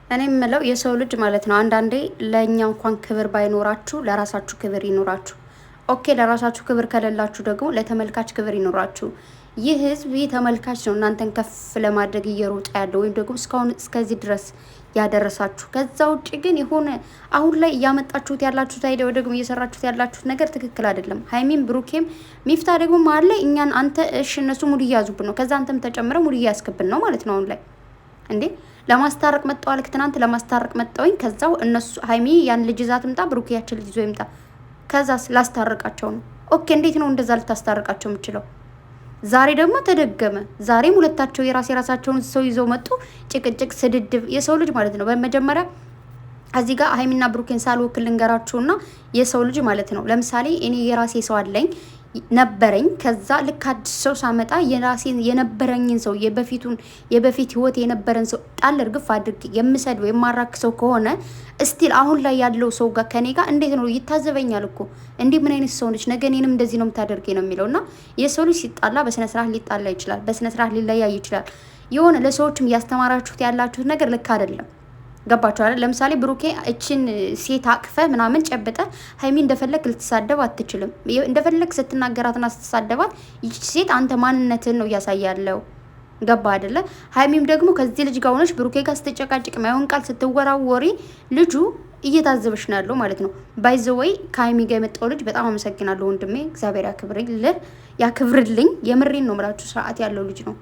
እኔ የምለው የሰው ልጅ ማለት ነው አንዳንዴ ለእኛ እንኳን ክብር ባይኖራችሁ ለራሳችሁ ክብር ይኖራችሁ። ኦኬ ለራሳችሁ ክብር ከሌላችሁ ደግሞ ለተመልካች ክብር ይኖራችሁ። ይህ ህዝብ ይህ ተመልካች ነው እናንተን ከፍ ለማድረግ እየሮጠ ያለው ወይም ደግሞ እስካሁን እስከዚህ ድረስ ያደረሳችሁ። ከዛ ውጭ ግን የሆነ አሁን ላይ እያመጣችሁት ያላችሁት አይዲያ ወይ ደግሞ እየሰራችሁት ያላችሁት ነገር ትክክል አይደለም። ሀይሚም ብሩኬም ሚፍታ ደግሞ መሀል ላይ እኛን አንተ እሺ እነሱ ሙድ እያዙብን ነው፣ ከዛ አንተም ተጨምረ ሙድ እያስክብን ነው ማለት ነው አሁን ላይ እንዴ ለማስታረቅ መጣው አልክ። ትናንት ለማስታረቅ መጣውኝ። ከዛው እነሱ ሀይሚ ያን ልጅ ይዛ ትምጣ፣ ብሩክ ያችን ልጅ ይዞ ይምጣ። ከዛስ ላስታረቃቸው ነው። ኦኬ እንዴት ነው እንደዛ ልታስታርቃቸው የምችለው? ዛሬ ደግሞ ተደገመ። ዛሬም ሁለታቸው የራሳቸውን ሰው ይዘው መጡ። ጭቅጭቅ፣ ስድድብ የሰው ልጅ ማለት ነው። በመጀመሪያ እዚህ ጋር ሀይሚና ብሩኬን ሳልወክል ልንገራችሁና የሰው ልጅ ማለት ነው። ለምሳሌ እኔ የራሴ ሰው አለኝ ነበረኝ። ከዛ ልክ አዲስ ሰው ሳመጣ የራሴን የነበረኝን ሰው የበፊት ህይወት የነበረን ሰው ጣል እርግፍ አድርጌ የምሰድው የማራክ ሰው ከሆነ እስቲል አሁን ላይ ያለው ሰው ጋር ከኔ ጋር እንዴት ነው ይታዘበኛል እኮ እንዲህ ምን አይነት ሰው ነች፣ ነገ እኔንም እንደዚህ ነው የምታደርገኝ ነው የሚለውና የሰው ልጅ ሲጣላ በስነ ስርዓት ሊጣላ ይችላል፣ በስነ ስርዓት ሊለያይ ይችላል። የሆነ ለሰዎችም እያስተማራችሁት ያላችሁት ነገር ልክ አይደለም። ገባችሁ አይደል? ለምሳሌ ብሩኬ እችን ሴት አቅፈ ምናምን ጨብጠ ሀይሚ እንደፈለግ ልትሳደብ አትችልም። እንደፈለግ ስትናገራትና ስትሳደባት ይች ሴት አንተ ማንነትን ነው እያሳያለው። ገባ አይደለ? ሀይሚም ደግሞ ከዚህ ልጅ ጋር ሆነሽ ብሩኬ ጋር ስትጨቃጭቅ ማይሆን ቃል ስትወራወሪ ልጁ እየታዘበሽ ነው ያለው ማለት ነው። ባይዘወይ ከሀይሚ ጋር የመጣው ልጅ በጣም አመሰግናለሁ ወንድሜ፣ እግዚአብሔር ያክብርልኝ። የምሬን ነው የምላችሁ፣ ስርዓት ያለው ልጅ ነው።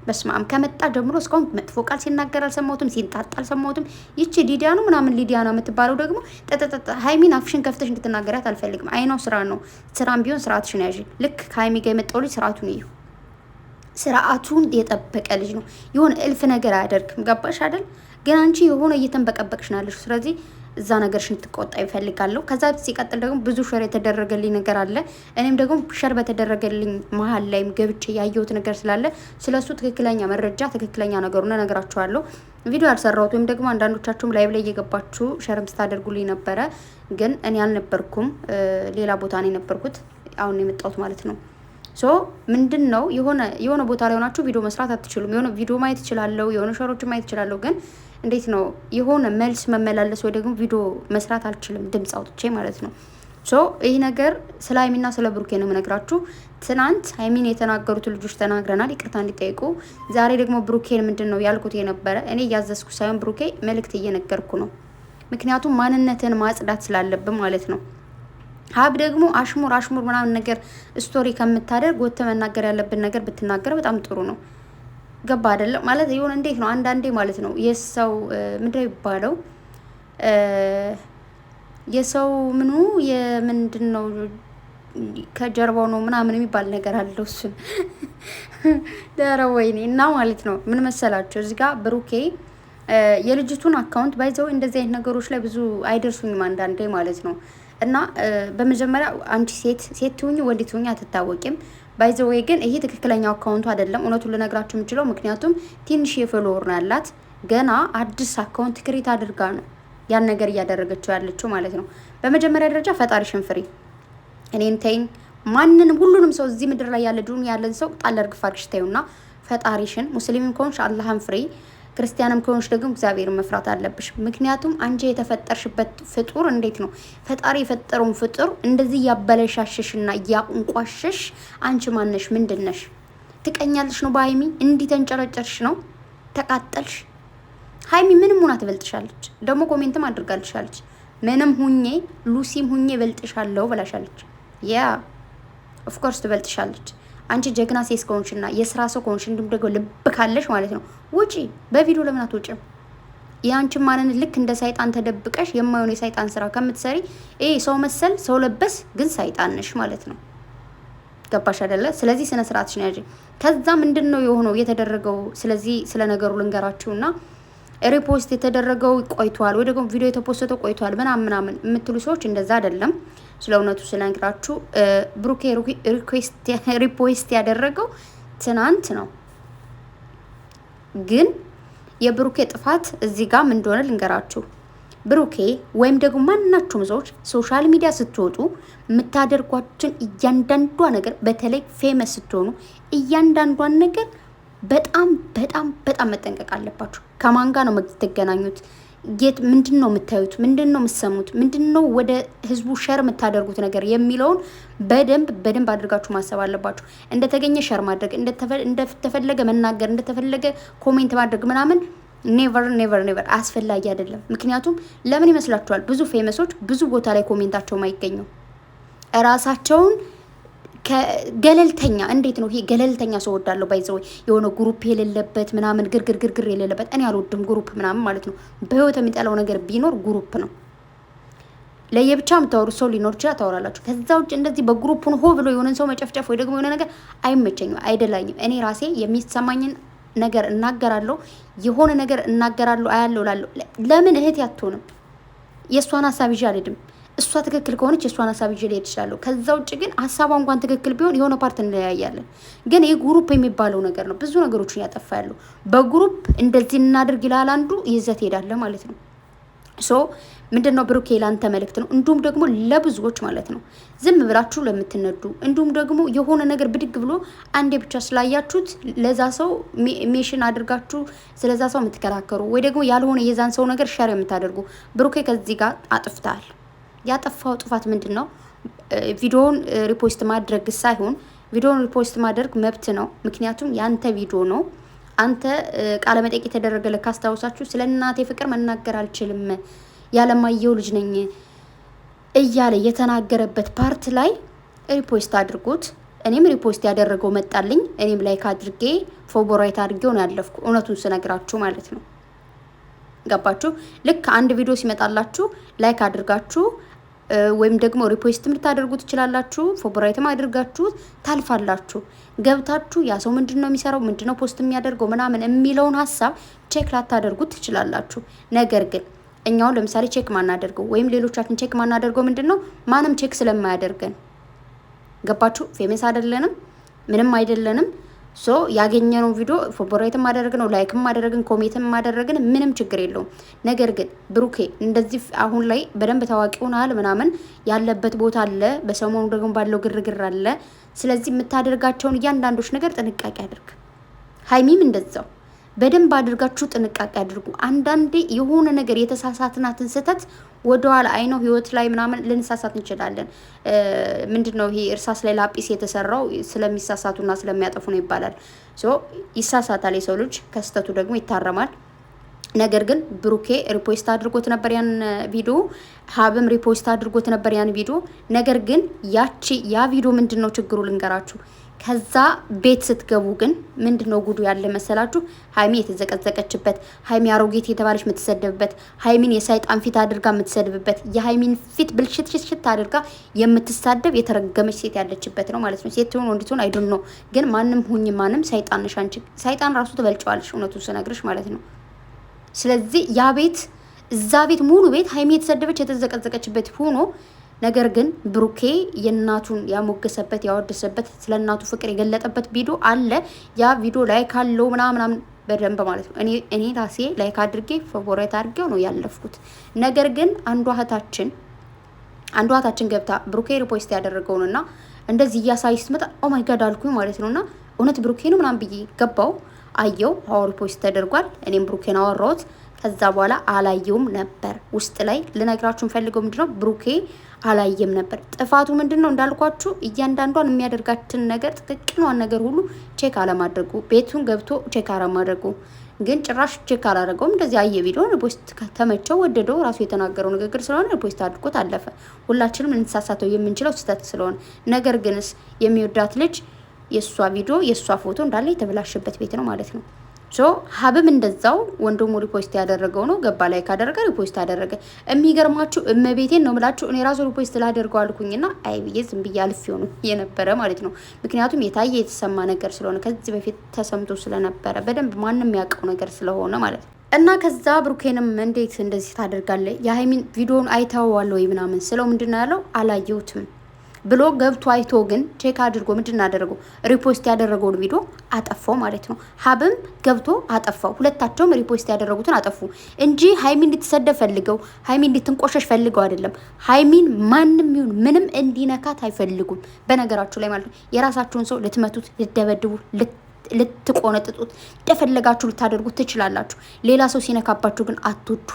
በስማም ከመጣ ጀምሮ እስካሁን መጥፎ ቃል ሲናገር አልሰማሁትም፣ ሲንጣጣ አልሰማሁትም። ይቺ ሊዲያ ነው ምናምን ሊዲያ ነው የምትባለው ደግሞ ጠጠጠ ሀይሚን አፍሽን ከፍተሽ እንድትናገሪያት አልፈልግም። አይናው ስራ ነው፣ ስራም ቢሆን ስርዓትሽን ያዥ። ልክ ከሀይሚ ጋር የመጣው ልጅ ስርዓቱን እዩ። ስርዓቱን የጠበቀ ልጅ ነው። የሆነ እልፍ ነገር አያደርግም። ገባሽ አይደል? ግን አንቺ የሆነ እየተንበቀበቅሽ ነው ያለሽ። ስለዚህ እዛ ነገርሽን ትቆጣ ይፈልጋለሁ። ከዛ ሲቀጥል ደግሞ ብዙ ሸር የተደረገልኝ ነገር አለ። እኔም ደግሞ ሸር በተደረገልኝ መሀል ላይም ገብቼ ያየሁት ነገር ስላለ ስለሱ ትክክለኛ መረጃ ትክክለኛ ነገሩን እነግራችኋለሁ። ቪዲዮ ያልሰራሁት ወይም ደግሞ አንዳንዶቻችሁም ላይቭ ላይ እየገባችሁ ሸርም ስታደርጉልኝ ነበረ፣ ግን እኔ አልነበርኩም፣ ሌላ ቦታ ነው የነበርኩት። አሁን የመጣሁት ማለት ነው። ሶ ምንድን ነው የሆነ ቦታ ላይ ሆናችሁ ቪዲዮ መስራት አትችሉም። የሆነ ቪዲዮ ማየት እችላለሁ፣ የሆነ ሸሮችን ማየት እችላለሁ፣ ግን እንዴት ነው የሆነ መልስ መመላለስ ወይ ደግሞ ቪዲዮ መስራት አልችልም፣ ድምፅ አውጥቼ ማለት ነው። ሶ ይህ ነገር ስለ ሀይሚና ስለ ብሩኬ ነው የምነግራችሁ። ትናንት ሀይሚን የተናገሩት ልጆች ተናግረናል፣ ይቅርታ እንዲጠይቁ። ዛሬ ደግሞ ብሩኬን ምንድን ነው ያልኩት የነበረ እኔ እያዘዝኩ ሳይሆን ብሩኬ መልእክት እየነገርኩ ነው። ምክንያቱም ማንነትን ማጽዳት ስላለብን ማለት ነው። ሀብ ደግሞ አሽሙር ምናምን ነገር ስቶሪ ከምታደርግ ወጥተ መናገር ያለብን ነገር ብትናገር በጣም ጥሩ ነው። ገባ አይደለም ማለት የሆነ እንዴት ነው አንዳንዴ ማለት ነው የሰው ምንድነው ይባለው የሰው ምኑ የምንድን ነው ከጀርባው ነው ምናምን የሚባል ነገር አለው። እሱን ደረ ወይኔ እና ማለት ነው ምን መሰላቸው እዚህ ጋር ብሩኬ የልጅቱን አካውንት ባይዘው እንደዚህ አይነት ነገሮች ላይ ብዙ አይደርሱኝም አንዳንዴ ማለት ነው። እና በመጀመሪያ አንቺ ሴት ትሁኝ ወንድ ትሁኝ አትታወቂም። ባይዘወይ ግን ይሄ ትክክለኛው አካውንቱ አይደለም። እውነቱን ልነግራችሁ የምችለው ምክንያቱም ትንሽ የፎሎወር ነው ያላት። ገና አዲስ አካውንት ክሬት አድርጋ ነው ያን ነገር እያደረገችው ያለችው ማለት ነው። በመጀመሪያ ደረጃ ፈጣሪሽን ፍሪ። እኔን ተይኝ፣ ማንንም ሁሉንም ሰው እዚህ ምድር ላይ ያለ ዱንያ ያለን ሰው ጣል አድርግ ፋርሽ ተይውና ፈጣሪሽን፣ ሙስሊምም ከሆንሽ አላህን ፍሪ፣ ክርስቲያንም ከሆንሽ ደግሞ እግዚአብሔርን መፍራት አለብሽ። ምክንያቱም አንቺ የተፈጠርሽበት ፍጡር እንዴት ነው ፈጣሪ የፈጠረውን ፍጡር እንደዚህ እያበለሻሸሽና እያቁንቋሸሽ አንቺ ማነሽ? ምንድነሽ? ትቀኛለሽ ነው በሀይሚ እንዲህ ተንጨረጨርሽ ነው ተቃጠልሽ። ሀይሚ ምንም ሁና ትበልጥሻለች። ደግሞ ኮሜንትም አድርጋልሻለች። ምንም ሁኜ ሉሲም ሁኜ በልጥሻለሁ ብላሻለች። ያ ኦፍኮርስ ትበልጥሻለች። አንቺ ጀግና ሴት ከሆንሽና የስራ ሰው ከሆንሽ እንዲሁም ደግሞ ልብ ካለሽ ማለት ነው ውጪ። በቪዲዮ ለምን አትወጪም? የአንቺ ማንነት ልክ እንደ ሰይጣን ተደብቀሽ የማይሆን የሰይጣን ስራ ከምትሰሪ ሰው መሰል ሰው ለበስ ግን ሰይጣን ነሽ ማለት ነው። ገባሽ አይደለ? ስለዚህ ስነ ስርዓትሽ ነው ያጂ። ከዛ ምንድነው የሆነው የተደረገው? ስለዚህ ስለ ነገሩ ልንገራችሁና ሪፖስት የተደረገው ቆይቷል ወይ ደግሞ ቪዲዮ የተፖስተው ቆይቷል ምናምን የምትሉ ሰዎች እንደዛ አይደለም። ስለ እውነቱ ስለነግራችሁ ብሩኬ ሪፖስት ያደረገው ትናንት ነው። ግን የብሩኬ ጥፋት እዚህ ጋር ምን እንደሆነ ልንገራችሁ። ብሩኬ ወይም ደግሞ ማናችሁም ሰዎች ሶሻል ሚዲያ ስትወጡ የምታደርጓችን እያንዳንዷ ነገር በተለይ ፌመስ ስትሆኑ እያንዳንዷን ነገር በጣም መጠንቀቅ አለባችሁ። ከማን ጋር ነው የምትገናኙት? ምንድነው የምታዩት? ምንድነው የምትሰሙት? ምንድነው ወደ ህዝቡ ሸር የምታደርጉት ነገር የሚለውን በደንብ አድርጋችሁ ማሰብ አለባችሁ። እንደተገኘ ሸር ማድረግ፣ እንደተፈለገ መናገር፣ እንደተፈለገ ኮሜንት ማድረግ ምናምን ኔቨር አስፈላጊ አይደለም። ምክንያቱም ለምን ይመስላችኋል ብዙ ፌመሶች ብዙ ቦታ ላይ ኮሜንታቸው ማይገኘው? እራሳቸውን ገለልተኛ እንዴት ነው ይሄ? ገለልተኛ ሰው ወዳለው ባይዘው የሆነ ግሩፕ የሌለበት ምናምን ግርግር የሌለበት እኔ አልወድም ግሩፕ ምናምን ማለት ነው። በህይወት የሚጠላው ነገር ቢኖር ግሩፕ ነው። ለየብቻ የምታወሩ ሰው ሊኖር ይችላል፣ ታወራላችሁ። ከዛ ውጭ እንደዚህ በግሩፕን ሆ ብሎ የሆነን ሰው መጨፍጨፍ ወይ ደግሞ የሆነ ነገር አይመቸኝም፣ አይደላኝም። እኔ ራሴ የሚሰማኝን ነገር እናገራለሁ፣ የሆነ ነገር እናገራለሁ፣ አያለሁ ላለሁ። ለምን እህት ያትሆንም? የእሷን ሀሳብ ይዤ አልሄድም። እሷ ትክክል ከሆነች የእሷን ሀሳብ ይዤ ልሄድ እችላለሁ። ከዛ ውጭ ግን ሀሳቧ እንኳን ትክክል ቢሆን የሆነ ፓርት እንለያያለን። ግን ይህ ግሩፕ የሚባለው ነገር ነው ብዙ ነገሮችን ያጠፋ ያለው። በግሩፕ እንደዚህ እናድርግ ይላል አንዱ፣ ይዘት ሄዳለ ማለት ነው። ሶ ምንድነው ብሩኬ ላንተ መልእክት ነው፣ እንዲሁም ደግሞ ለብዙዎች ማለት ነው፣ ዝም ብላችሁ ለምትነዱ፣ እንዲሁም ደግሞ የሆነ ነገር ብድግ ብሎ አንዴ ብቻ ስላያችሁት ለዛ ሰው ሜሽን አድርጋችሁ ስለዛ ሰው የምትከራከሩ ወይ ደግሞ ያልሆነ የዛን ሰው ነገር ሸር የምታደርጉ፣ ብሩኬ ከዚህ ጋር አጥፍተሃል። ያጠፋው ጥፋት ምንድነው? ቪዲዮውን ሪፖስት ማድረግ ሳይሆን ቪዲዮውን ሪፖስት ማድረግ መብት ነው። ምክንያቱም ያንተ ቪዲዮ ነው። አንተ ቃለ መጠይቅ የተደረገለ ካስታውሳችሁ ስለ እናቴ ፍቅር መናገር አልችልም ያለማየሁ ልጅ ነኝ እያለ የተናገረበት ፓርት ላይ ሪፖስት አድርጎት፣ እኔም ሪፖስት ያደረገው መጣልኝ። እኔም ላይክ አድርጌ ፎቦራይት አድርጌው ነው ያለፍኩ፣ እውነቱን ስነግራችሁ ማለት ነው። ገባችሁ? ልክ አንድ ቪዲዮ ሲመጣላችሁ ላይክ አድርጋችሁ ወይም ደግሞ ሪፖስት ልታደርጉ ትችላላችሁ። ፎቦራይትም አድርጋችሁ ታልፋላችሁ። ገብታችሁ ያ ሰው ምንድነው የሚሰራው፣ ምንድነው ፖስት የሚያደርገው ምናምን የሚለውን ሀሳብ ቼክ ላታደርጉት ትችላላችሁ። ነገር ግን እኛውን ለምሳሌ ቼክ ማናደርገው ወይም ሌሎቻችን ቼክ ማናደርገው ምንድነው? ማንም ቼክ ስለማያደርገን። ገባችሁ? ፌመስ አይደለንም፣ ምንም አይደለንም። ሶ ያገኘነው ቪዲዮ ፎቦራይትም ማደረግነው፣ ላይክም ማደረግን፣ ኮሜንትም ማደረግን ምንም ችግር የለውም። ነገር ግን ብሩኬ እንደዚህ አሁን ላይ በደንብ ታዋቂ ሆናል ምናምን ያለበት ቦታ አለ፣ በሰሞኑ ደግሞ ባለው ግርግር አለ። ስለዚህ የምታደርጋቸውን እያንዳንዶች ነገር ጥንቃቄ አድርግ። ሀይሚም እንደዛው በደንብ አድርጋችሁ ጥንቃቄ አድርጉ። አንዳንዴ የሆነ ነገር የተሳሳትናትን ስህተት ወደኋላ አይነው ህይወት ላይ ምናምን ልንሳሳት እንችላለን። ምንድነው ይሄ እርሳስ ላይ ላጲስ የተሰራው ስለሚሳሳቱና ስለሚያጠፉ ነው ይባላል። ሶ ይሳሳታል የሰው ልጅ፣ ከስህተቱ ደግሞ ይታረማል። ነገር ግን ብሩኬ ሪፖስት አድርጎት ነበር ያን ቪዲዮ፣ ሀብም ሪፖስት አድርጎት ነበር ያን ቪዲዮ። ነገር ግን ያ ቪዲዮ ምንድነው ችግሩ ልንገራችሁ። ከዛ ቤት ስትገቡ ግን ምንድነው ጉዱ ያለ መሰላችሁ? ሀይሚ የተዘቀዘቀችበት፣ ሀይሚ አሮጌት የተባለች የምትሰደብበት፣ ሀይሚን የሳይጣን ፊት አድርጋ የምትሰድብበት፣ የሀይሚን ፊት ብልሽት አድርጋ የምትሳደብ የተረገመች ሴት ያለችበት ነው ማለት ነው። ሴት ትሆን ወንድ ትሆን አይዶን ነው። ግን ማንም ሁኝ ማንም ሰይጣን ነሽ አንቺ። ሰይጣን ራሱ ትበልጨዋለሽ እውነቱን ስነግርሽ ማለት ነው። ስለዚህ ያ ቤት እዛ ቤት ሙሉ ቤት ሀይሚ የተሰደበች የተዘቀዘቀችበት ሆኖ ነገር ግን ብሩኬ የእናቱን ያሞገሰበት ያወደሰበት ስለ እናቱ ፍቅር የገለጠበት ቪዲዮ አለ። ያ ቪዲዮ ላይክ አለው ምናምን በደንብ ማለት ነው። እኔ ራሴ ላይክ አድርጌ ፌቨራይት አድርጌው ነው ያለፍኩት። ነገር ግን አንዷ እህታችን ገብታ ብሩኬ ሪፖስት ያደረገውንና እንደዚህ እያሳይ ስትመጣ ኦ ማይ ጋድ አልኩኝ ማለት ነውና እውነት ብሩኬ ነው ምናምን ብዬ ገባው አየው። አዎ ሪፖስት ተደርጓል። እኔም ብሩኬን አወራሁት። ከዛ በኋላ አላየውም ነበር። ውስጥ ላይ ልነግራችሁ ፈልገው ምንድነው ብሩኬ አላየም ነበር። ጥፋቱ ምንድነው እንዳልኳችሁ እያንዳንዷን የሚያደርጋትን ነገር ጥቅቅኗን ነገር ሁሉ ቼክ አለማድረጉ፣ ቤቱን ገብቶ ቼክ አለማድረጉ። ግን ጭራሽ ቼክ አላደረገውም። እንደዚህ አየ ቪዲዮ ሪፖስት ተመቸው ወደደው፣ ራሱ የተናገረው ንግግር ስለሆነ ሪፖስት አድርጎት አለፈ። ሁላችንም ልንሳሳተው የምንችለው ስህተት ስለሆነ። ነገር ግንስ የሚወዳት ልጅ የሷ ቪዲዮ የሷ ፎቶ እንዳለ የተበላሸበት ቤት ነው ማለት ነው። ሶ ሀብም እንደዛው ወንድሙ ሪፖስት ያደረገው ነው ገባ ላይ ካደረገ ሪፖስት አደረገ። የሚገርማችሁ እመቤቴን ነው ብላችሁ እኔ ራሱ ሪፖስት ላደርገው አልኩኝና አይ ብዬ ዝም ብዬ አልፌው ነው የነበረ ማለት ነው። ምክንያቱም የታየ የተሰማ ነገር ስለሆነ ከዚህ በፊት ተሰምቶ ስለነበረ በደንብ ማንም ያውቀው ነገር ስለሆነ ማለት ነው። እና ከዛ ብሩኬንም እንዴት እንደዚህ ታደርጋለህ? የሀይሚን ቪዲዮን አይተዋል ወይ ምናምን ስለው ምንድነው ያለው? አላየሁትም ብሎ ገብቶ አይቶ ግን ቼክ አድርጎ ምንድን አደረገው? ሪፖስት ያደረገውን ቪዲዮ አጠፋው ማለት ነው። ሀብም ገብቶ አጠፋው። ሁለታቸውም ሪፖስት ያደረጉትን አጠፉ እንጂ ሀይሚን እንድትሰደብ ፈልገው ሀይሚን እንድትንቆሸሽ ፈልገው አይደለም። ሀይሚን ማንም ይሁን ምንም እንዲነካት አይፈልጉም። በነገራችሁ ላይ ማለት ነው የራሳችሁን ሰው ልትመቱት፣ ልትደበድቡ፣ ልትቆነጥጡት እንደፈለጋችሁ ልታደርጉት ትችላላችሁ። ሌላ ሰው ሲነካባችሁ ግን አትወዱ።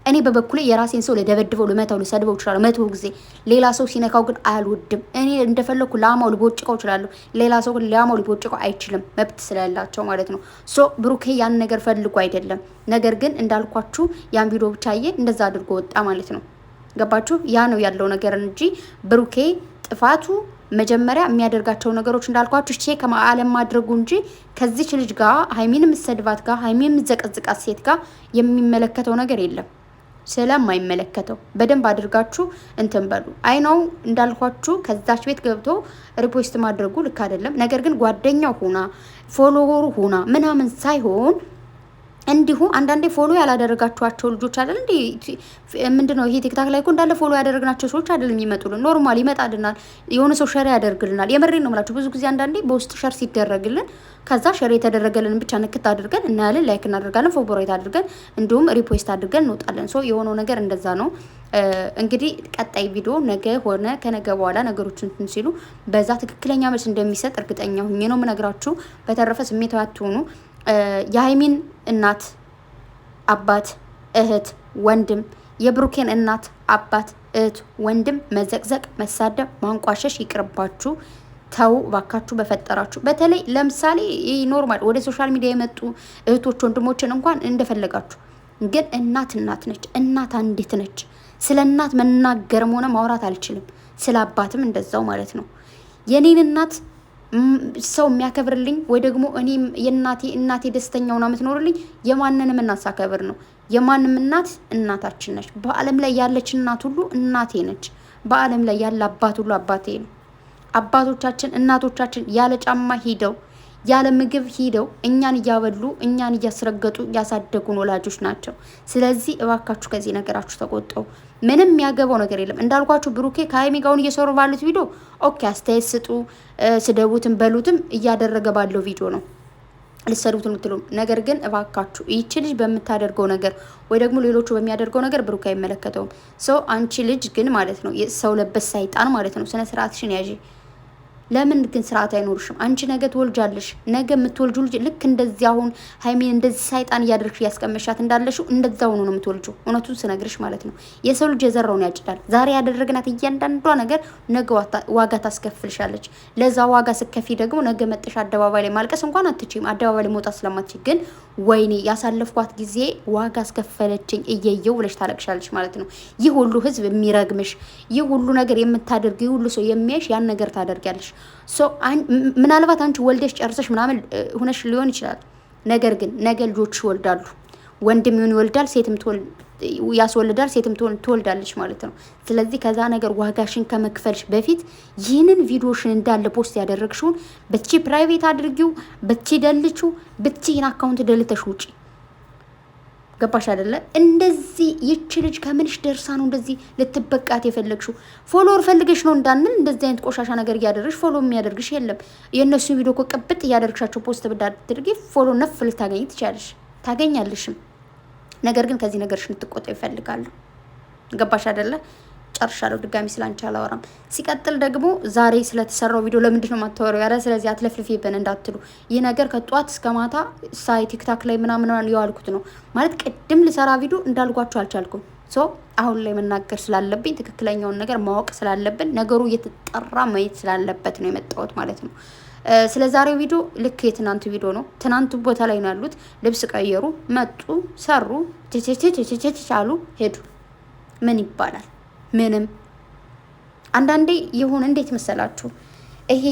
እኔ በበኩሌ የራሴን ሰው ለደበድበው ልመታው ልሰድበው እችላለሁ 100 ጊዜ። ሌላ ሰው ሲነካው ግን አልወድም። እኔ እንደፈለኩ ላማው ልቦጭቀው እችላለሁ። ሌላ ሰው ግን ላማው ልቦጭቀው አይችልም፣ መብት ስለሌላቸው ማለት ነው። ሶ ብሩኬ ያን ነገር ፈልጎ አይደለም። ነገር ግን እንዳልኳችሁ ያን ቪዲዮ ብቻ እንደዛ አድርጎ ወጣ ማለት ነው። ገባችሁ? ያ ነው ያለው ነገር እንጂ ብሩኬ ጥፋቱ መጀመሪያ የሚያደርጋቸው ነገሮች እንዳልኳችሁ ቼክ ከማዓለም ማድረጉ እንጂ ከዚች ልጅ ጋር ሀይሚን የምትሰድባት ጋር ሀይሚን የምትዘቀዝቃት ሴት ጋር የሚመለከተው ነገር የለም። ስለማይመለከተው በደንብ አድርጋችሁ እንትን በሉ። አይ ነው እንዳልኳችሁ ከዛች ቤት ገብቶ ሪፖስት ማድረጉ ልክ አይደለም። ነገር ግን ጓደኛው ሆና ፎሎወሩ ሆና ምናምን ሳይሆን እንዲሁ አንዳንዴ ፎሎ ያላደረጋችኋቸው ልጆች አይደል እንዴ? ምንድነው ይሄ ቲክታክ ላይ እኮ እንዳለ ፎሎ ያደረግናቸው ሰዎች አይደለም የሚመጡልን። ኖርማል ይመጣልናል፣ የሆነ ሰው ሸር ያደርግልናል። የምሬን ነው የምላችሁ። ብዙ ጊዜ አንዳንዴ በውስጥ ሸር ሲደረግልን ከዛ ሸር የተደረገልን ብቻ ንክት አድርገን እናያለን፣ ላይክ እናደርጋለን፣ ፎሎወር አድርገን እንዲሁም ሪፖስት አድርገን እንወጣለን። ሶ የሆነው ነገር እንደዛ ነው። እንግዲህ ቀጣይ ቪዲዮ ነገ ሆነ ከነገ በኋላ ነገሮችን እንትን ሲሉ በዛ ትክክለኛ መልስ እንደሚሰጥ እርግጠኛ ሁኜ ነው የምነግራችሁ። በተረፈ ስሜታዊ አትሆኑ። የሀይሚን እናት አባት እህት ወንድም የብሩኬን እናት አባት እህት ወንድም መዘቅዘቅ መሳደብ ማንቋሸሽ ይቅርባችሁ። ተው ባካችሁ በፈጠራችሁ። በተለይ ለምሳሌ ኖርማል ወደ ሶሻል ሚዲያ የመጡ እህቶች ወንድሞችን እንኳን እንደፈለጋችሁ፣ ግን እናት ነች። እናት አንዲት ነች። ስለ እናት መናገርም ሆነ ማውራት አልችልም። ስለ አባትም እንደዛው ማለት ነው። የኔን እናት ሰው የሚያከብርልኝ ወይ ደግሞ እኔም እናቴ ደስተኛው ነው የምትኖርልኝ የማንንም እናት ሳከብር ነው። የማንም እናት እናታችን ነች። በዓለም ላይ ያለች እናት ሁሉ እናቴ ነች። በዓለም ላይ ያለ አባት ሁሉ አባቴ ነው። አባቶቻችን እናቶቻችን ያለ ጫማ ሂደው ያለ ምግብ ሂደው እኛን እያበሉ እኛን እያስረገጡ ያሳደጉን ወላጆች ናቸው። ስለዚህ እባካችሁ ከዚህ ነገራችሁ ተቆጠቡ። ምንም የሚያገባው ነገር የለም። እንዳልኳችሁ ብሩኬ ከሀይሚ ጋውን እየሰሩ ባሉት ቪዲዮ ኦኬ፣ አስተያየት ስጡ፣ ስደቡትም በሉትም እያደረገ ባለው ቪዲዮ ነው ልሰሩት የምትሉ። ነገር ግን እባካችሁ ይቺ ልጅ በምታደርገው ነገር ወይ ደግሞ ሌሎቹ በሚያደርገው ነገር ብሩኬ አይመለከተውም። ሰው አንቺ ልጅ ግን ማለት ነው ሰው ለበስ ሰይጣን ማለት ነው። ስነ ስርዓትሽን ያዢ። ለምን ግን ስርዓት አይኖርሽም? አንቺ ነገ ትወልጃለሽ። ነገ የምትወልጁ ልጅ ልክ እንደዚህ አሁን ሀይሚን እንደዚህ ሰይጣን እያደረግሽ እያስቀመሻት እንዳለሽው እንደዛ ሆኖ ነው የምትወልጁ። እውነቱን ስነግርሽ ማለት ነው። የሰው ልጅ የዘራውን ያጭዳል። ዛሬ ያደረግናት እያንዳንዷ ነገር ነገ ዋጋ ታስከፍልሻለች። ለዛ ዋጋ ስከፊ ደግሞ ነገ መጠሽ አደባባይ ላይ ማልቀስ እንኳን አትችይም። አደባባይ ላይ መውጣት ስለማትችይ ግን ወይኔ ያሳለፍኳት ጊዜ ዋጋ አስከፈለችኝ እየየው ብለሽ ታለቅሻለች ማለት ነው። ይህ ሁሉ ህዝብ የሚረግምሽ፣ ይህ ሁሉ ነገር የምታደርግ፣ ይህ ሁሉ ሰው የሚያይሽ ያን ነገር ታደርጊያለሽ። ምናልባት አንቺ ወልደሽ ጨርሰሽ ምናምን ሆነሽ ሊሆን ይችላል። ነገር ግን ነገ ልጆች ይወልዳሉ። ወንድም ይወልዳል፣ ሴትም ያስወልዳል፣ ሴትም ትወልዳለች ማለት ነው። ስለዚህ ከዛ ነገር ዋጋሽን ከመክፈልሽ በፊት ይህንን ቪዲዮሽን እንዳለ ፖስት ያደረግሽውን በቺ ፕራይቬት አድርጊው፣ በቺ ደልቹ፣ በቺ ይህን አካውንት ደልተሽ ውጪ። ገባሽ አይደለ? እንደዚህ ይቺ ልጅ ከምንሽ ደርሳ ነው እንደዚህ ልትበቃት የፈለግሽው? ፎሎወር ፈልገሽ ነው እንዳንል እንደዚህ አይነት ቆሻሻ ነገር እያደረግሽ ፎሎ የሚያደርግሽ የለም። የእነሱ ቪዲዮ እኮ ቅብጥ እያደረግሻቸው ፖስት ብታደርጊ ፎሎ ነፍ ልታገኝ ትችላለሽ፣ ታገኛለሽም። ነገር ግን ከዚህ ነገርሽ ልትቆጠው ይፈልጋሉ። ገባሽ አይደለ? ጨርሻለሁ። ድጋሚ ስላንቺ አላወራም። ሲቀጥል ደግሞ ዛሬ ስለተሰራው ቪዲዮ ለምንድን ነው የማታወሪው? ያለ ስለዚህ አትለፍልፊብን እንዳትሉ። ይህ ነገር ከጧት እስከ ማታ ሳይ ቲክታክ ላይ ምናምን የዋልኩት ነው ማለት ቅድም ልሰራ ቪዲዮ እንዳልኳችሁ አልቻልኩም። ሶ አሁን ላይ መናገር ስላለብኝ ትክክለኛውን ነገር ማወቅ ስላለብን ነገሩ እየተጠራ ማየት ስላለበት ነው የመጣሁት ማለት ነው። ስለ ዛሬው ቪዲዮ ልክ የትናንቱ ቪዲዮ ነው። ትናንቱ ቦታ ላይ ነው ያሉት። ልብስ ቀየሩ፣ መጡ፣ ሰሩ፣ ቻሉ፣ ሄዱ። ምን ይባላል? ምንም። አንዳንዴ የሆነ እንዴት መሰላችሁ ይሄ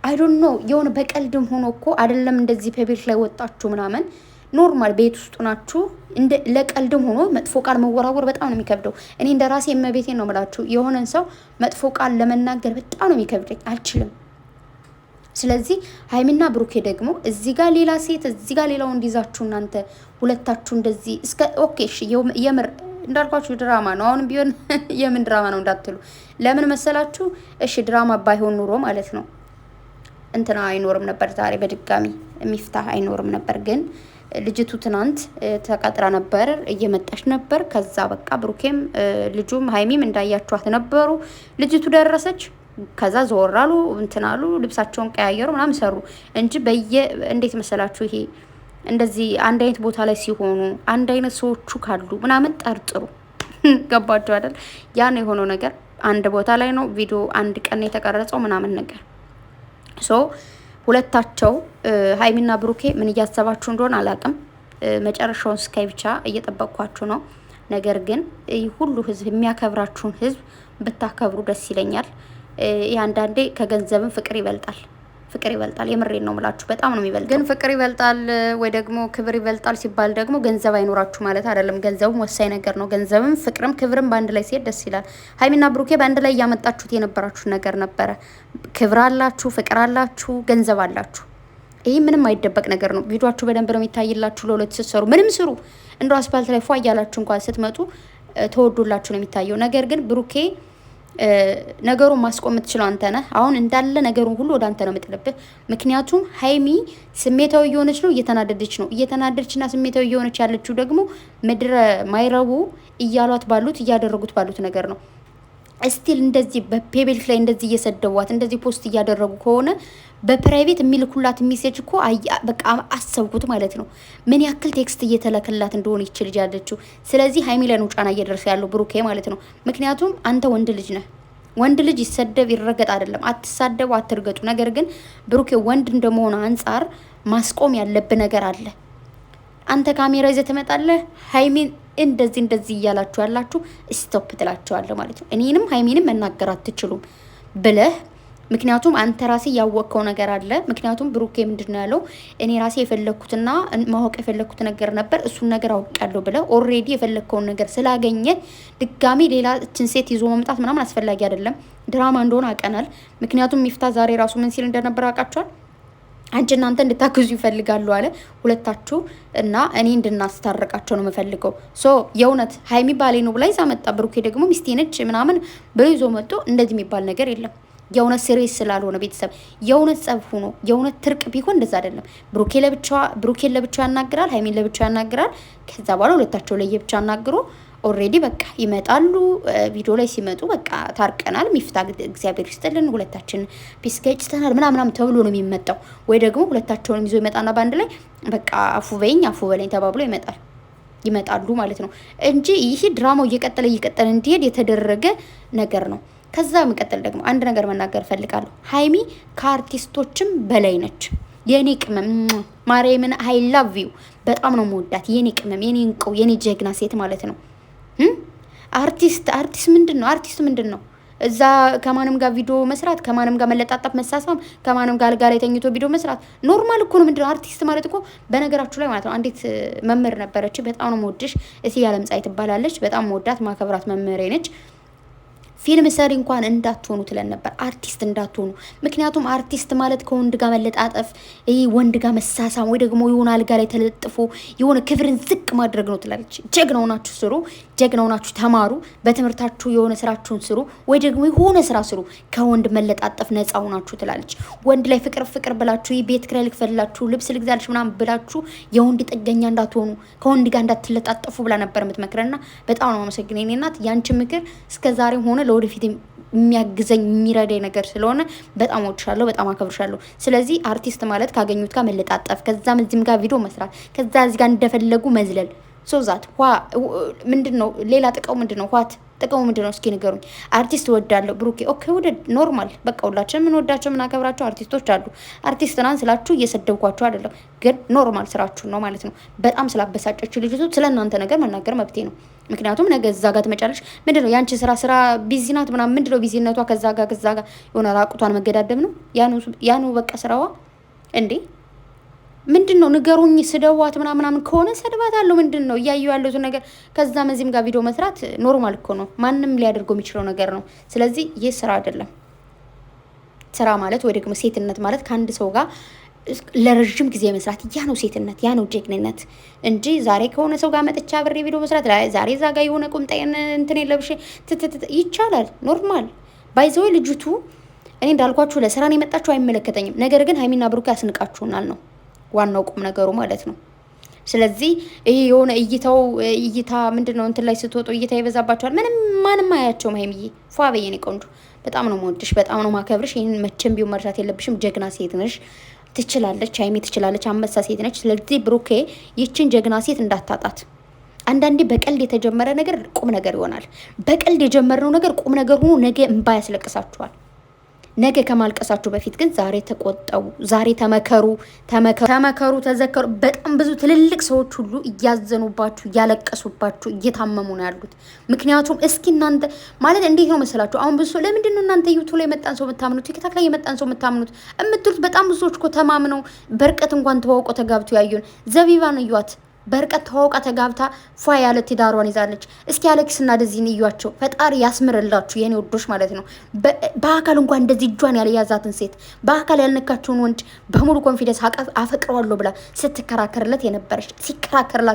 አይ ዶንት ኖ የሆነ በቀልድም ሆኖ እኮ አይደለም እንደዚህ ፐብሊክ ላይ ወጣችሁ ምናምን ኖርማል ቤት ውስጥ ናችሁ ለቀልድም ሆኖ መጥፎ ቃል መወራወር በጣም ነው የሚከብደው። እኔ እንደራሴ እመቤቴን ነው የምላችሁ የሆነን ሰው መጥፎ ቃል ለመናገር በጣም ነው የሚከብደኝ፣ አልችልም። ስለዚህ ሀይሚና ብሩኬ ደግሞ እዚህ ጋር ሌላ ሴት እዚህ ጋር ሌላው እንዲዛችሁ እናንተ ሁለታችሁ እንደዚህ እስከ ኦኬ እሺ የምር እንዳልኳችሁ ድራማ ነው። አሁንም ቢሆን የምን ድራማ ነው እንዳትሉ። ለምን መሰላችሁ? እሺ ድራማ ባይሆን ኑሮ ማለት ነው እንትና አይኖርም ነበር። ዛሬ በድጋሚ የሚፍታህ አይኖርም ነበር። ግን ልጅቱ ትናንት ተቀጥራ ነበር፣ እየመጣች ነበር። ከዛ በቃ ብሩኬም ልጁም ሀይሚም እንዳያችኋት ነበሩ። ልጅቱ ደረሰች። ከዛ ዘወራሉ እንትናሉ፣ ልብሳቸውን ቀያየሩ ምናምን ሰሩ እንጂ እንዴት መሰላችሁ ይሄ እንደዚህ አንድ አይነት ቦታ ላይ ሲሆኑ አንድ አይነት ሰዎቹ ካሉ ምናምን ጠርጥሩ። ገባችሁ አይደል? ያን የሆነው ነገር አንድ ቦታ ላይ ነው ቪዲዮ አንድ ቀን የተቀረጸው ምናምን ነገር ሶ ሁለታቸው ሀይሚና ብሩኬ ምን እያሰባችሁ እንደሆነ አላቅም። መጨረሻውን ስካይ ብቻ እየጠበቅኳችሁ ነው። ነገር ግን ሁሉ ህዝብ የሚያከብራችሁን ህዝብ ብታከብሩ ደስ ይለኛል። አንዳንዴ ከገንዘብም ፍቅር ይበልጣል። ፍቅር ይበልጣል። የምሬን ነው ምላችሁ፣ በጣም ነው የሚበልጥ። ግን ፍቅር ይበልጣል ወይ ደግሞ ክብር ይበልጣል ሲባል ደግሞ ገንዘብ አይኖራችሁ ማለት አይደለም። ገንዘብም ወሳኝ ነገር ነው። ገንዘብም ፍቅርም ክብርም በአንድ ላይ ሲሄድ ደስ ይላል። ሀይሚና ብሩኬ በአንድ ላይ እያመጣችሁት የነበራችሁ ነገር ነበረ። ክብር አላችሁ፣ ፍቅር አላችሁ፣ ገንዘብ አላችሁ። ይህ ምንም አይደበቅ ነገር ነው። ቪዲዮአችሁ በደንብ ነው የሚታይላችሁ። ለሁለት ስትሰሩ ምንም ስሩ እንደው አስፋልት ላይ ፏ እያላችሁ እንኳን ስትመጡ ተወዶላችሁ ነው የሚታየው። ነገር ግን ብሩኬ ነገሩን ማስቆም የምትችለው አንተ ነህ። አሁን እንዳለ ነገሩን ሁሉ ወደ አንተ ነው የምጥልብህ። ምክንያቱም ሀይሚ ስሜታዊ እየሆነች ነው፣ እየተናደደች ነው። እየተናደደችና ስሜታዊ እየሆነች ያለችው ደግሞ ምድረ ማይረቡ እያሏት ባሉት እያደረጉት ባሉት ነገር ነው። እስቲል እንደዚህ በፔቤልክ ላይ እንደዚህ እየሰደቧት እንደዚህ ፖስት እያደረጉ ከሆነ በፕራይቬት የሚልኩላት ሜሴጅ እኮ በቃ አሰብኩት ማለት ነው፣ ምን ያክል ቴክስት እየተለከላት እንደሆነ ይችል ልጅ ያለችው። ስለዚህ ሀይሚ ላይ ነው ጫና እየደረሰ ያለው ብሩኬ ማለት ነው። ምክንያቱም አንተ ወንድ ልጅ ነህ። ወንድ ልጅ ይሰደብ ይረገጥ አይደለም፣ አትሳደቡ፣ አትርገጡ። ነገር ግን ብሩኬ ወንድ እንደመሆነ አንጻር ማስቆም ያለብህ ነገር አለ። አንተ ካሜራ ይዘህ ትመጣለህ፣ ሀይሚን እንደዚህ እያላችሁ ያላችሁ ስቶፕ ትላቸዋለህ ማለት ነው። እኔንም ሀይሚንም መናገር አትችሉም ብለህ ምክንያቱም አንተ ራሴ ያወቅከው ነገር አለ። ምክንያቱም ብሩኬ ምንድነው ያለው? እኔ ራሴ የፈለኩትና ማወቅ የፈለኩት ነገር ነበር፣ እሱን ነገር አውቃለሁ ብለህ ኦልሬዲ የፈለግከውን ነገር ስላገኘ ድጋሚ ሌላ እችን ሴት ይዞ መምጣት ምናምን አስፈላጊ አይደለም። ድራማ እንደሆነ አውቀናል። ምክንያቱም ሚፍታ ዛሬ ራሱ ምን ሲል እንደነበር አውቃችኋል። አንቺ እናንተ እንድታግዙ ይፈልጋሉ አለ ሁለታችሁ እና እኔ እንድናስታርቃቸው ነው የምፈልገው። ሶ የእውነት ሀይሚ ባሌ ነው ብላ ይዛ መጣ። ብሩኬ ደግሞ ሚስቴ ነች ምናምን ብሎ ይዞ መጥቶ እንደዚህ የሚባል ነገር የለም። የእውነት ሲሪየስ ስላልሆነ ቤተሰብ የእውነት ጸብ ሆኖ የእውነት ትርቅ ቢሆን እንደዛ አይደለም። ብሩኬን ለብቻው ያናግራል፣ ሀይሚን ለብቻው ያናግራል። ከዛ በኋላ ሁለታቸው ለየብቻ ያናግሮ ኦልሬዲ በቃ ይመጣሉ። ቪዲዮ ላይ ሲመጡ በቃ ታርቀናል፣ ሚፍታ እግዚአብሔር ይስጥልን፣ ሁለታችን ፒስ ገጭተናል ምናምናም ተብሎ ነው የሚመጣው። ወይ ደግሞ ሁለታቸውን ይዞ ይመጣና በአንድ ላይ በቃ አፉ በይኝ አፉ በለኝ ተባብሎ ይመጣሉ ማለት ነው እንጂ ይህ ድራማው እየቀጠለ እንዲሄድ የተደረገ ነገር ነው። ከዛ መቀጠል ደግሞ አንድ ነገር መናገር ፈልጋለሁ። ሀይሚ ከአርቲስቶችም በላይ ነች። የኔ ቅመም ማርያምን አይ ላቭ ዩ በጣም ነው መወዳት። የኔ ቅመም፣ የኔ እንቁ፣ የኔ ጀግና ሴት ማለት ነው። አርቲስት ምንድን ነው? አርቲስት ምንድን ነው? እዛ ከማንም ጋር ቪዲዮ መስራት፣ ከማንም ጋር መለጣጠፍ፣ መሳሳም፣ ከማንም ጋር አልጋ ላይ ተኝቶ ቪዲዮ መስራት ኖርማል እኮ ነው። ምንድነው አርቲስት ማለት እኮ በነገራችሁ ላይ ማለት ነው። አንዲት መምህር ነበረች፣ በጣም ነው መወድሽ፣ እትዬ ዓለምፀሐይ ትባላለች። በጣም መወዳት ማከብራት መምህሬ ነች። ፊልም ሰሪ እንኳን እንዳትሆኑ ትለን ነበር፣ አርቲስት እንዳትሆኑ። ምክንያቱም አርቲስት ማለት ከወንድ ጋር መለጣጠፍ፣ ወንድ ጋር መሳሳም፣ ወይ ደግሞ የሆነ አልጋ ላይ ተለጥፎ የሆነ ክብርን ዝቅ ማድረግ ነው ትላለች። ጀግና ሆናችሁ ስሩ፣ ጀግና ሆናችሁ ተማሩ፣ በትምህርታችሁ የሆነ ስራችሁን ስሩ፣ ወይ ደግሞ የሆነ ስራ ስሩ፣ ከወንድ መለጣጠፍ ነፃ ሆናችሁ ትላለች። ወንድ ላይ ፍቅር ብላችሁ ቤት ኪራይ ልክፈልላችሁ፣ ልብስ ልግዛልሽ ምናምን ብላችሁ የወንድ ጥገኛ እንዳትሆኑ፣ ከወንድ ጋር እንዳትለጣጠፉ ብላ ነበር የምትመክረና በጣም ነው አመሰግነኝ። እኔ እናት ያንቺ ምክር እስከዛሬም ሆነ ወደፊት የሚያግዘኝ የሚረዳኝ ነገር ስለሆነ በጣም ወድሻለሁ፣ በጣም አከብርሻለሁ። ስለዚህ አርቲስት ማለት ካገኙት ጋር መለጣጠፍ፣ ከዛም እዚህም ጋር ቪዲዮ መስራት፣ ከዛ እዚህ ጋር እንደፈለጉ መዝለል ሶዛት ምንድነው? ሌላ ጥቅሙ ምንድነው? ጥቅሙ ምንድነው? እስኪ ንገሩኝ። አርቲስት ወዳለሁ ብሩኬ፣ ኦኬ ወደድ ኖርማል። በቃ ሁላችን የምንወዳቸው የምናከብራቸው አርቲስቶች አሉ። አርቲስት ናን ስላችሁ እየሰደብኳቸው አይደለም፣ ግን ኖርማል ስራችሁ ነው ማለት ነው። በጣም ስላበሳጨችው ልጅቱ ስለ እናንተ ነገር መናገር መብቴ ነው። ምክንያቱም ነገ እዛ ጋር ትመጫለች። ምንድነው ያንቺ ስራ ቢዚ ናት ምናምን። ምንድነው ቢዚነቷ? ከዛ ጋር የሆነ ራቁቷን መገዳደብ ነው ያኑ በቃ ስራዋ እንዴ ምንድነው? ንገሩኝ። ስደዋት ምናምን ከሆነ ሰድባት አለው። ምንድነው እያየሁ ያለሁት ነገር? ከዛም እዚህም ጋር ቪዲዮ መስራት ኖርማል እኮ ነው። ማንም ሊያደርገው የሚችለው ነገር ነው። ስለዚህ ይህ ስራ አይደለም። ስራ ማለት ወይ ደግሞ ሴትነት ማለት ከአንድ ሰው ጋር ለረጅም ጊዜ መስራት፣ ያ ነው ሴትነት፣ ያ ነው ጀግንነት እንጂ ዛሬ ከሆነ ሰው ጋር መጥቻ አብሬ ቪዲዮ መስራት፣ ዛሬ እዛ ጋር የሆነ ቁምጣዬን እንትን የለብሽ ይቻላል። ኖርማል ባይዘው ልጅቱ እኔ እንዳልኳችሁ ለስራ ነው የመጣችሁ፣ አይመለከተኝም። ነገር ግን ሀይሚና ብሩክ ያስንቃችሁናል ነው ዋናው ቁም ነገሩ ማለት ነው። ስለዚህ ይሄ የሆነ እይታ ምንድነው እንትን ላይ ስትወጡ እይታ ይበዛባቸዋል። ማንም አያቸውም። ሀይሚዬ ፏ በየኔ ቆንጆ፣ በጣም ነው የምወድሽ፣ በጣም ነው ማከብርሽ። ይህን መቼም ቢሆን መርሳት የለብሽም። ጀግና ሴት ነሽ። ትችላለች፣ ሀይሚ ትችላለች፣ አንበሳ ሴት ነች። ስለዚህ ብሩኬ ይችን ጀግና ሴት እንዳታጣት። አንዳንዴ በቀልድ የተጀመረ ነገር ቁም ነገር ይሆናል። በቀልድ የጀመርነው ነገር ቁም ነገር ሆኖ ነገ እንባ ያስለቅሳችኋል። ነገ ከማልቀሳችሁ በፊት ግን ዛሬ ተቆጠቡ፣ ዛሬ ተመከሩ፣ ተዘከሩ። በጣም ብዙ ትልልቅ ሰዎች ሁሉ እያዘኑባችሁ፣ እያለቀሱባችሁ፣ እየታመሙ ነው ያሉት። ምክንያቱም እስኪ እናንተ ማለት እንዴት ነው መሰላችሁ? አሁን ብዙ ሰው ለምንድን ነው እናንተ ዩቱብ ላይ የመጣን ሰው የምታምኑት፣ ቲክታክ ላይ የመጣን ሰው የምታምኑት የምትሉት? በጣም ብዙ ሰዎች እኮ ተማምነው በርቀት እንኳን ተዋውቀው ተጋብቶ ያዩን ዘቢባን እዩዋት። በርቀት ተዋውቃ ተጋብታ ፏ ያለ ትዳሯን ይዛለች። እስኪ አሌክስና ደዚህን እዩዋቸው። ፈጣሪ ያስምርላችሁ የኔ ወዶች ማለት ነው። በአካል እንኳን እንደዚህ እጇን ያልያዛትን ሴት በአካል ያልነካቸውን ወንድ በሙሉ ኮንፊደንስ አፈቅረዋለሁ ብላ ሲከራከርላት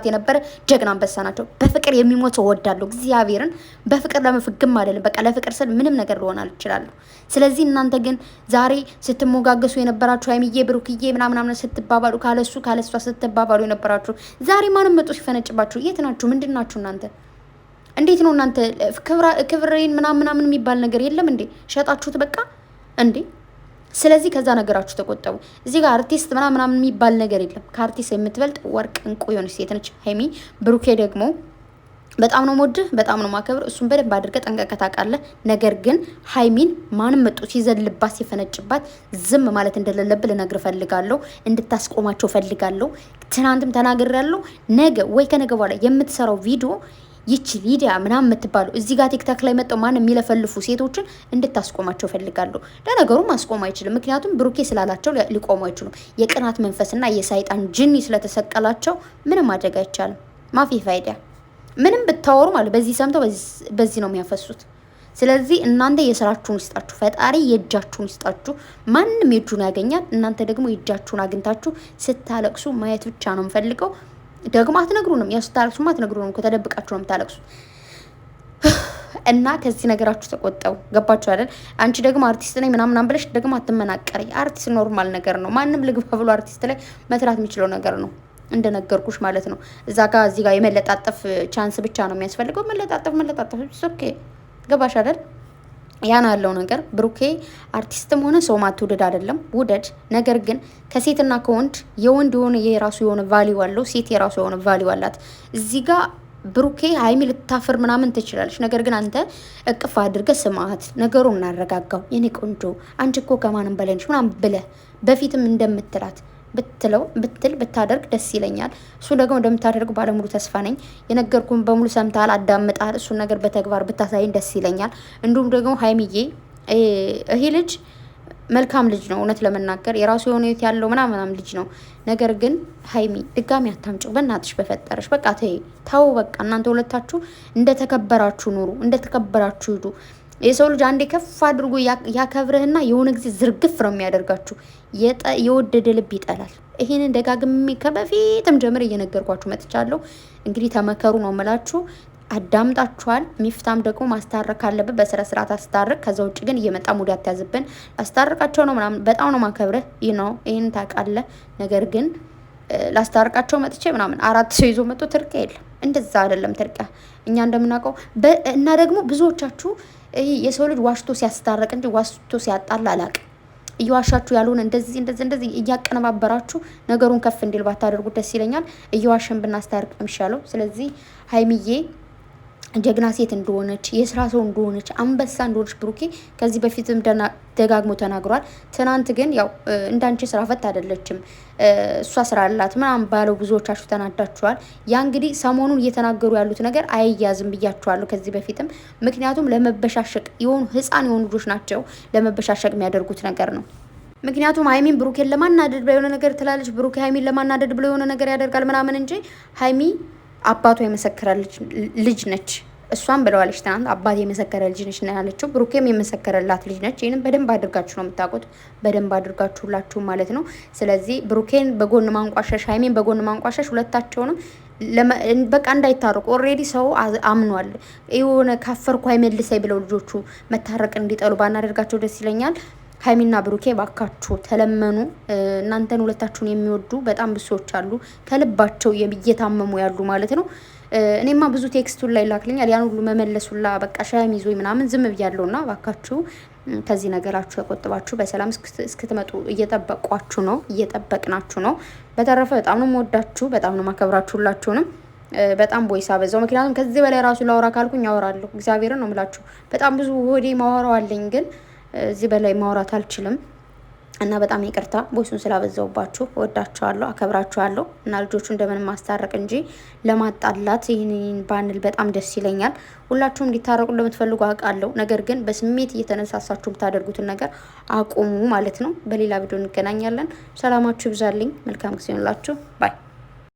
የነበረ ጀግና አንበሳ ናቸው። በፍቅር የሚሞት ሰው ወዳለሁ እግዚአብሔርን። በፍቅር ለመፍግም አይደለም፣ በቃ ለፍቅር ስል ምንም ነገር ልሆን አልችላለሁ። ስለዚህ እናንተ ግን ዛሬ ስትሞጋገሱ የነበራችሁ ሀይሚዬ ብሩክዬ ምናምን ስትባባሉ ካለሱ ካለሷ ስትባባሉ የነበራችሁ ዛሬ ማንም መጡ ሲፈነጭባችሁ የት ናችሁ? ምንድን ናችሁ እናንተ? እንዴት ነው እናንተ? ክብሬን ምናምን የሚባል ነገር የለም እንዴ? ሸጣችሁት በቃ እንዴ? ስለዚህ ከዛ ነገራችሁ ተቆጠቡ። እዚህ ጋር አርቲስት ምናምን የሚባል ነገር የለም። ከአርቲስት የምትበልጥ ወርቅ እንቁ የሆነች ሴት ነች ሀይሚ። ብሩኬ ደግሞ በጣም ነው ሞድህ፣ በጣም ነው ማከብር። እሱን በደንብ አድርገህ ጠንቀቀህ ታውቃለህ። ነገር ግን ሀይሚን ማንም መጡ ሲዘልባት ሲፈነጭባት ዝም ማለት እንደሌለብህ ልነግርህ ፈልጋለሁ። እንድታስቆማቸው ፈልጋለሁ። ትናንትም ተናግሬያለሁ። ነገ ወይ ከነገ በኋላ የምትሰራው ቪዲዮ ይቺ ሊዲያ ምናምን የምትባለው እዚህ ጋር ቲክታክ ላይ መጣው ማንም የሚለፈልፉ ሴቶችን እንድታስቆማቸው ፈልጋለሁ። ለነገሩ ማስቆም አይችልም፣ ምክንያቱም ብሩኬ ስላላቸው ሊቆሙ አይችሉም። የቅናት መንፈስና የሳይጣን ጅኒ ስለተሰቀላቸው ምንም ማድረግ አይቻልም። ማፊ ፋይዳ ምንም ብታወሩ ማለት በዚህ ሰምተው በዚህ ነው የሚያፈሱት። ስለዚህ እናንተ የስራችሁን ይስጣችሁ፣ ፈጣሪ የእጃችሁን ይስጣችሁ። ማንም የእጁን ያገኛል። እናንተ ደግሞ የእጃችሁን አግኝታችሁ ስታለቅሱ ማየት ብቻ ነው የምፈልገው። ደግሞ አትነግሩንም፣ ያው ስታለቅሱማ አትነግሩንም፣ ከተደብቃችሁ ነው የምታለቅሱት። እና ከዚህ ነገራችሁ ተቆጠቡ። ገባችሁ አይደል? አንቺ ደግሞ አርቲስት ነኝ ምናምን ብለሽ ደግሞ አትመናቀሪ። አርቲስት ኖርማል ነገር ነው። ማንም ልግባ ብሎ አርቲስት ላይ መስራት የሚችለው ነገር ነው። እንደነገርኩሽ ማለት ነው። እዚህ ጋር የመለጣጠፍ ቻንስ ብቻ ነው የሚያስፈልገው። መለጣጠፍ ኦኬ። ገባሽ አይደል? ያን ያለው ነገር ብሩኬ አርቲስትም ሆነ ሰው ማትውደድ አይደለም፣ ውደድ። ነገር ግን ከሴትና ከወንድ የወንድ የሆነ የራሱ የሆነ ቫልዩ አለው፣ ሴት የራሱ የሆነ ቫልዩ አላት። እዚህ ጋር ብሩኬ ሀይሚ ልታፍር ምናምን ትችላለች። ነገር ግን አንተ እቅፍ አድርገህ ስማት፣ ነገሩን እናረጋጋው። የኔ ቆንጆ አንቺ እኮ ከማንም በላይ ነሽ ምናምን ብለህ በፊትም እንደምትላት ብታደርግ ደስ ይለኛል። እሱ ደግሞ እንደምታደርጉ ባለሙሉ ተስፋ ነኝ። የነገርኩን በሙሉ ሰምታል፣ አዳምጣል። እሱን ነገር በተግባር ብታሳይን ደስ ይለኛል። እንዲሁም ደግሞ ሀይሚዬ ይሄ ልጅ መልካም ልጅ ነው፣ እውነት ለመናገር የራሱ የሆነ ህይወት ያለው ምናምን ልጅ ነው። ነገር ግን ሀይሚ ድጋሚ አታምጭው በእናትሽ በፈጠረሽ። በቃ ተው በቃ እናንተ ሁለታችሁ እንደተከበራችሁ ኑሩ፣ እንደተከበራችሁ ሂዱ። የሰው ልጅ አንዴ ከፍ አድርጎ ያከብርህና የሆነ ጊዜ ዝርግፍ ነው የሚያደርጋችሁ። የወደደ ልብ ይጠላል። ይሄንን ደጋግሜ ከበፊትም ጀምር እየነገርኳችሁ መጥቻለሁ። እንግዲህ ተመከሩ ነው የምላችሁ። አዳምጣችኋል። ሚፍታም ደግሞ ማስታረቅ ካለበት በስነ ስርዓት አስታርቅ። ከዛ ውጭ ግን እየመጣ ሙድ አትያዝብን። ላስታርቃቸው ነው ምናምን በጣም ነው ማከብረህ። ይህን ታውቃለህ። ነገር ግን ላስታርቃቸው መጥቼ ምናምን 4 ሰው ይዞ መጥቶ ትርቅ የለም። እንደዛ አይደለም ትርቅ እኛ እንደምናውቀው እና ደግሞ ብዙዎቻችሁ የሰው ልጅ ዋሽቶ ሲያስታርቅ እንጂ ዋሽቶ ሲያጣላ አላውቅም። እየዋሻችሁ ያልሆነ እንደዚህ እያቀነባበራችሁ ነገሩን ከፍ እንዲል ባታደርጉት ደስ ይለኛል። እየዋሸን ብናስታርቅ ነው የሚሻለው። ስለዚህ ሀይሚዬ ጀግና ሴት እንደሆነች የስራ ሰው እንደሆነች አንበሳ እንደሆነች ብሩኬ ከዚህ በፊትም ደጋግሞ ተናግሯል። ትናንት ግን ያው እንዳንቺ ስራ ፈት አይደለችም እሷ ስራ አላት ምናምን ባለው ብዙዎቻችሁ ተናዳችኋል። ያ እንግዲህ ሰሞኑን እየተናገሩ ያሉት ነገር አይያዝም ብያችኋለሁ ከዚህ በፊትም። ምክንያቱም ለመበሻሸቅ የሆኑ ህፃን የሆኑ ልጆች ናቸው ለመበሻሸቅ የሚያደርጉት ነገር ነው። ምክንያቱም ሀይሚን ብሩኬን ለማናደድ ብሎ የሆነ ነገር ትላለች፣ ብሩኬ ሀይሚን ለማናደድ ብሎ የሆነ ነገር ያደርጋል ምናምን እንጂ ሀይሚ አባቷ የመሰከረ ልጅ ነች። እሷም ብለዋለች ትናንት አባት የመሰከረ ልጅ ነች ነው ያለችው። ብሩኬም የመሰከረላት ልጅ ነች። ይህንም በደንብ አድርጋችሁ ነው የምታውቁት፣ በደንብ አድርጋችሁ ሁላችሁም ማለት ነው። ስለዚህ ብሩኬን በጎን ማንቋሸሽ፣ ሀይሜን በጎን ማንቋሸሽ ሁለታቸውንም በቃ እንዳይታረቁ ኦልሬዲ ሰው አምኗል። የሆነ ካፈርኩ አይመልሰኝ ብለው ልጆቹ መታረቅ እንዲጠሉ ባናደርጋቸው ደስ ይለኛል። ሀይሚና ብሩኬ ባካችሁ ተለመኑ። እናንተን ሁለታችሁን የሚወዱ በጣም ብሶች አሉ፣ ከልባቸው እየታመሙ ያሉ ማለት ነው። እኔማ ብዙ ቴክስቱን ላይ ላክልኛል ያን ሁሉ መመለሱላ በቃ ሻም ይዞኝ ምናምን ዝም ብያለሁና ባካችሁ ከዚህ ነገራችሁ ተቆጥባችሁ በሰላም እስክትመጡ እየጠበቅናችሁ ነው። በተረፈ በጣም ነው የምወዳችሁ፣ በጣም ነው ማከብራችሁ ሁላችሁንም። በጣም ቦይሳ በዛው ምክንያቱም ከዚህ በላይ ራሱ ላወራ ካልኩኝ አወራለሁ። እግዚአብሔርን ነው የምላችሁ። በጣም ብዙ ሆዴ ማወራው አለኝ፣ ግን እዚህ በላይ ማውራት አልችልም እና በጣም ይቅርታ ቦይሱን ስላበዛውባችሁ። ወዳችኋለሁ፣ አከብራችኋለሁ እና ልጆቹ እንደምንም ማስታረቅ እንጂ ለማጣላት ይህንን ባንል በጣም ደስ ይለኛል። ሁላችሁም እንዲታረቁ እንደምትፈልጉ አውቃለሁ። ነገር ግን በስሜት እየተነሳሳችሁ ብታደርጉትን ነገር አቁሙ ማለት ነው። በሌላ ቪዲዮ እንገናኛለን። ሰላማችሁ ይብዛልኝ። መልካም ጊዜ ይሁንላችሁ። ባይ